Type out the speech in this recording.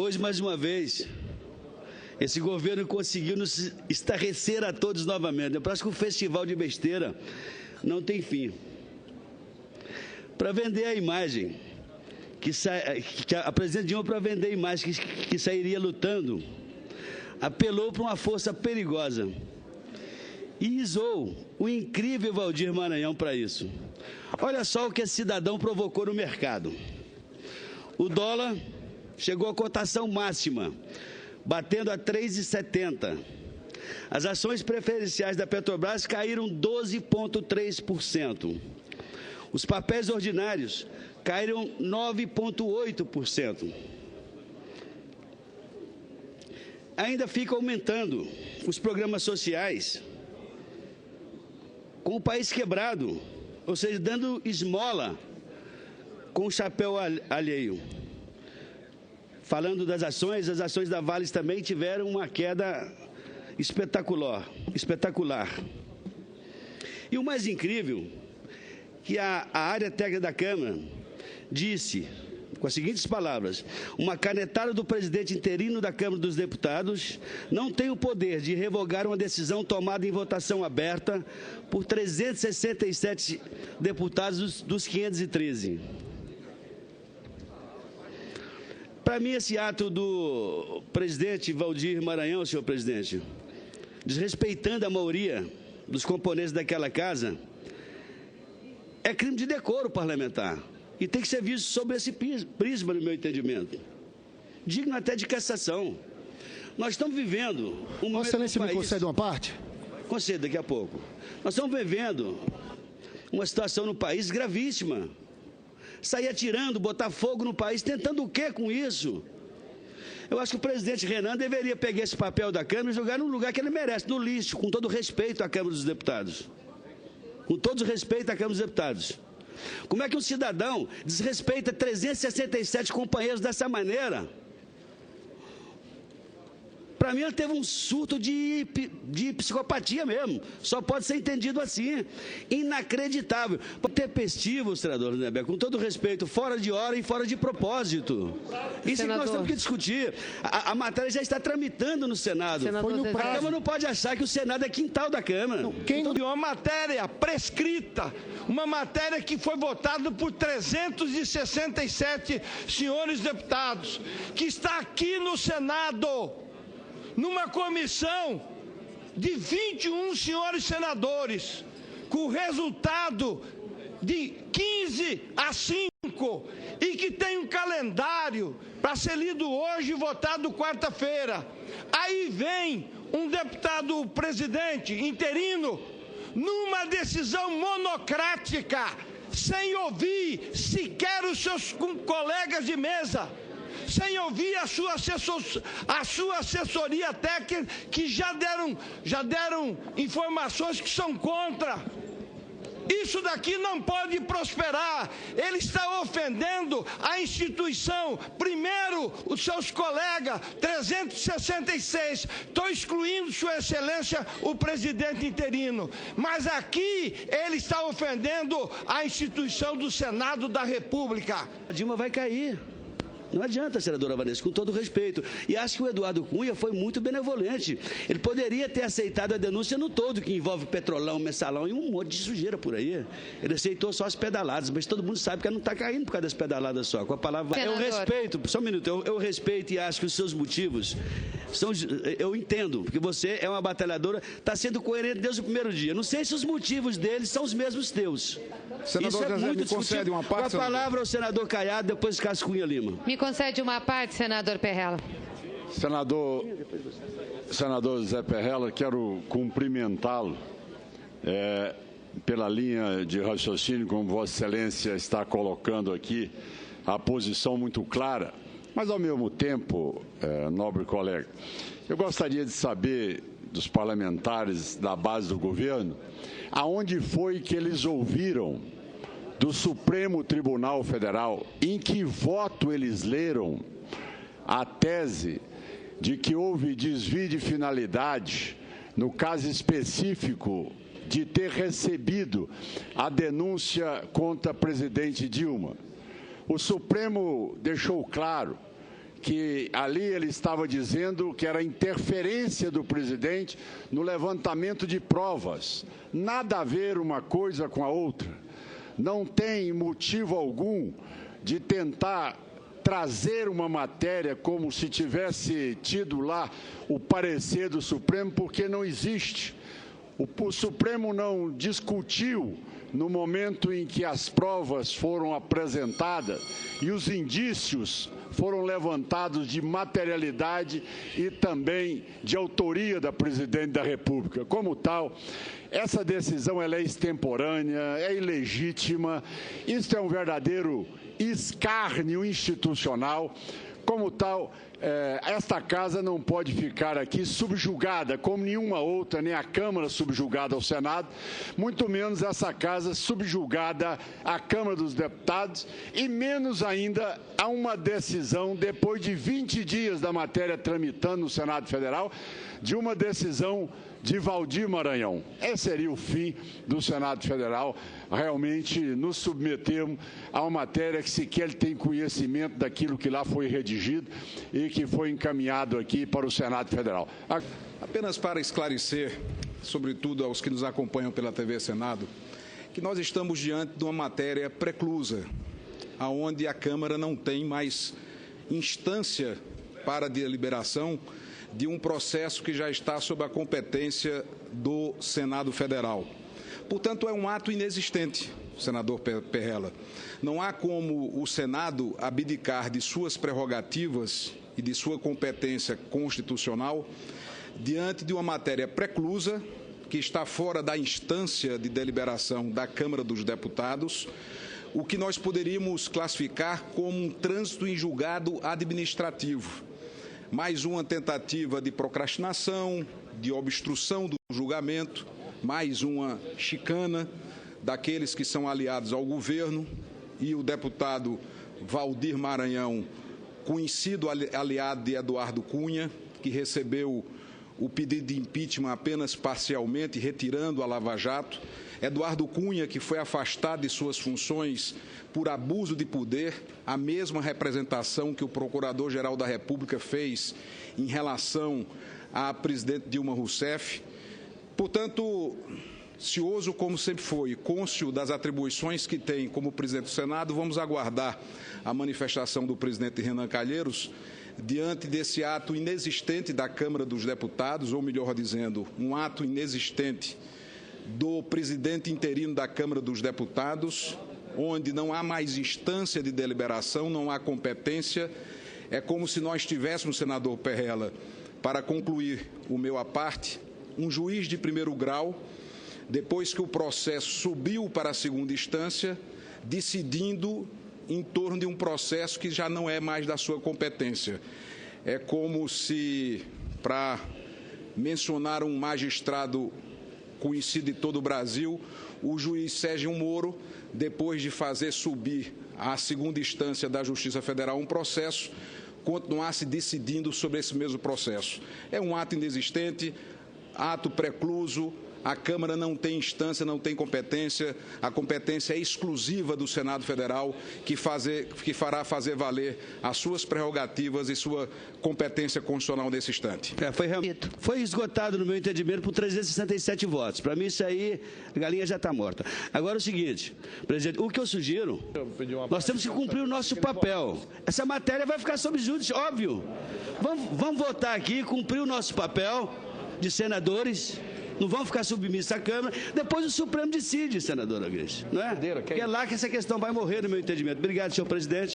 Hoje, mais uma vez, esse governo conseguiu nos estarrecer a todos novamente. Eu acho que o festival de besteira não tem fim. Para vender a imagem, a presidente Dilma, para vender a imagem que sairia lutando, apelou para uma força perigosa e isou o incrível Waldir Maranhão para isso. Olha só o que esse cidadão provocou no mercado. O dólar chegou à cotação máxima, batendo a 3,70. As ações preferenciais da Petrobras caíram 12,3%. Os papéis ordinários caíram 9,8%. Ainda fica aumentando os programas sociais, com o país quebrado, ou seja, dando esmola com o chapéu alheio. Falando das ações, as ações da Vale também tiveram uma queda espetacular. E o mais incrível, que a área técnica da Câmara disse, com as seguintes palavras: uma canetada do presidente interino da Câmara dos Deputados não tem o poder de revogar uma decisão tomada em votação aberta por 367 deputados dos 513. Para mim, esse ato do presidente Waldir Maranhão, senhor presidente, desrespeitando a maioria dos componentes daquela casa, é crime de decoro parlamentar e tem que ser visto sob esse prisma, no meu entendimento, digno até de cassação. Nós estamos vivendo um momento. Vossa Excelência me concede uma parte? Concedo daqui a pouco. Nós estamos vivendo uma situação no país gravíssima. Sair atirando, botar fogo no país, tentando o quê com isso? Eu acho que o presidente Renan deveria pegar esse papel da Câmara e jogar no lugar que ele merece, no lixo, com todo respeito à Câmara dos Deputados. Com todo respeito à Câmara dos Deputados. Como é que um cidadão desrespeita 367 companheiros dessa maneira? Para mim, ele teve um surto de psicopatia mesmo. Só pode ser entendido assim. Inacreditável. Tempestivo, senador Lindenberg, com todo respeito, fora de hora e fora de propósito. Isso é que nós temos que discutir. A matéria já está tramitando no Senado. Foi no prazo. A Câmara não pode achar que o Senado é quintal da Câmara. Uma matéria prescrita, uma matéria que foi votada por 367 senhores deputados, que está aqui no Senado, numa comissão de 21 senhores senadores, com resultado de 15-5, e que tem um calendário para ser lido hoje e votado quarta-feira. Aí vem um deputado presidente interino, numa decisão monocrática, sem ouvir sequer os seus colegas de mesa, sem ouvir a sua assessoria técnica, que já deram informações que são contra. Isso daqui não pode prosperar. Ele está ofendendo a instituição. Primeiro, os seus colegas, 366. Estou excluindo, Sua Excelência, o presidente interino. Mas aqui ele está ofendendo a instituição do Senado da República. A Dilma vai cair. Não adianta, senadora Vanessa, com todo respeito. E acho que o Eduardo Cunha foi muito benevolente. Ele poderia ter aceitado a denúncia no todo, que envolve Petrolão, Mensalão e um monte de sujeira por aí. Ele aceitou só as pedaladas, mas todo mundo sabe que ela não está caindo por causa das pedaladas só. Com a palavra. Senador. Eu respeito, só um minuto, eu respeito e acho que os seus motivos são. Eu entendo, porque você é uma batalhadora, está sendo coerente desde o primeiro dia. Não sei se os motivos deles são os mesmos teus. Senador Zezé, me concede uma parte. Com a palavra ao senador Caiado, depois Cássio Cunha Lima. Me concede uma parte, senador Perrella. Senador Zé Perrella, quero cumprimentá-lo pela linha de raciocínio, como Vossa Excelência está colocando aqui, a posição muito clara, mas ao mesmo tempo, nobre colega, eu gostaria de saber dos parlamentares da base do governo, aonde foi que eles ouviram do Supremo Tribunal Federal, em que voto eles leram a tese de que houve desvio de finalidade, no caso específico de ter recebido a denúncia contra a presidente Dilma. O Supremo deixou claro que ali ele estava dizendo que era interferência do presidente no levantamento de provas. Nada a ver uma coisa com a outra. Não tem motivo algum de tentar trazer uma matéria como se tivesse tido lá o parecer do Supremo, porque não existe. O Supremo não discutiu no momento em que as provas foram apresentadas e os indícios foram levantados de materialidade e também de autoria da Presidente da República. Como tal, essa decisão ela é extemporânea, é ilegítima, isso é um verdadeiro escárnio institucional. Como tal, esta casa não pode ficar aqui subjugada, como nenhuma outra, nem a Câmara subjugada ao Senado, muito menos essa casa subjugada à Câmara dos Deputados, e menos ainda a uma decisão, depois de 20 dias da matéria tramitando no Senado Federal, de uma decisão de Valdir Maranhão. Esse seria o fim do Senado Federal, realmente nos submetermos a uma matéria que sequer tem conhecimento daquilo que lá foi redigido e que foi encaminhado aqui para o Senado Federal. Apenas para esclarecer, sobretudo aos que nos acompanham pela TV Senado, que nós estamos diante de uma matéria preclusa, onde a Câmara não tem mais instância para deliberação de um processo que já está sob a competência do Senado Federal. Portanto, é um ato inexistente, senador Perrella. Não há como o Senado abdicar de suas prerrogativas e de sua competência constitucional diante de uma matéria preclusa que está fora da instância de deliberação da Câmara dos Deputados, o que nós poderíamos classificar como um trânsito em julgado administrativo. Mais uma tentativa de procrastinação, de obstrução do julgamento, mais uma chicana daqueles que são aliados ao governo, e o deputado Valdir Maranhão, conhecido aliado de Eduardo Cunha, que recebeu o pedido de impeachment apenas parcialmente, retirando a Lava Jato. Eduardo Cunha, que foi afastado de suas funções por abuso de poder, a mesma representação que o Procurador-Geral da República fez em relação à presidente Dilma Rousseff. Portanto, cioso como sempre foi, cônscio das atribuições que tem como presidente do Senado, vamos aguardar a manifestação do presidente Renan Calheiros diante desse ato inexistente da Câmara dos Deputados, ou melhor dizendo, um ato inexistente do presidente interino da Câmara dos Deputados, onde não há mais instância de deliberação, não há competência. É como se nós tivéssemos, senador Perrella, para concluir o meu à parte, um juiz de primeiro grau, depois que o processo subiu para a segunda instância, decidindo em torno de um processo que já não é mais da sua competência. É como se, para mencionar um magistrado conhecido em todo o Brasil, o juiz Sérgio Moro, depois de fazer subir à segunda instância da Justiça Federal um processo, continuasse decidindo sobre esse mesmo processo. É um ato inexistente, ato precluso. A Câmara não tem instância, não tem competência, a competência é exclusiva do Senado Federal, que fará fazer valer as suas prerrogativas e sua competência constitucional nesse instante. Foi esgotado, no meu entendimento, por 367 votos. Para mim, isso aí, a galinha já está morta. Agora, é o seguinte, presidente, o que eu sugiro, nós temos que cumprir o nosso papel. Essa matéria vai ficar sob júdice, óbvio. Vamos votar aqui, cumprir o nosso papel de senadores. Não vão ficar submissos à Câmara. Depois o Supremo decide, senadora Grace. Não é? Porque é lá que essa questão vai morrer, no meu entendimento. Obrigado, senhor presidente.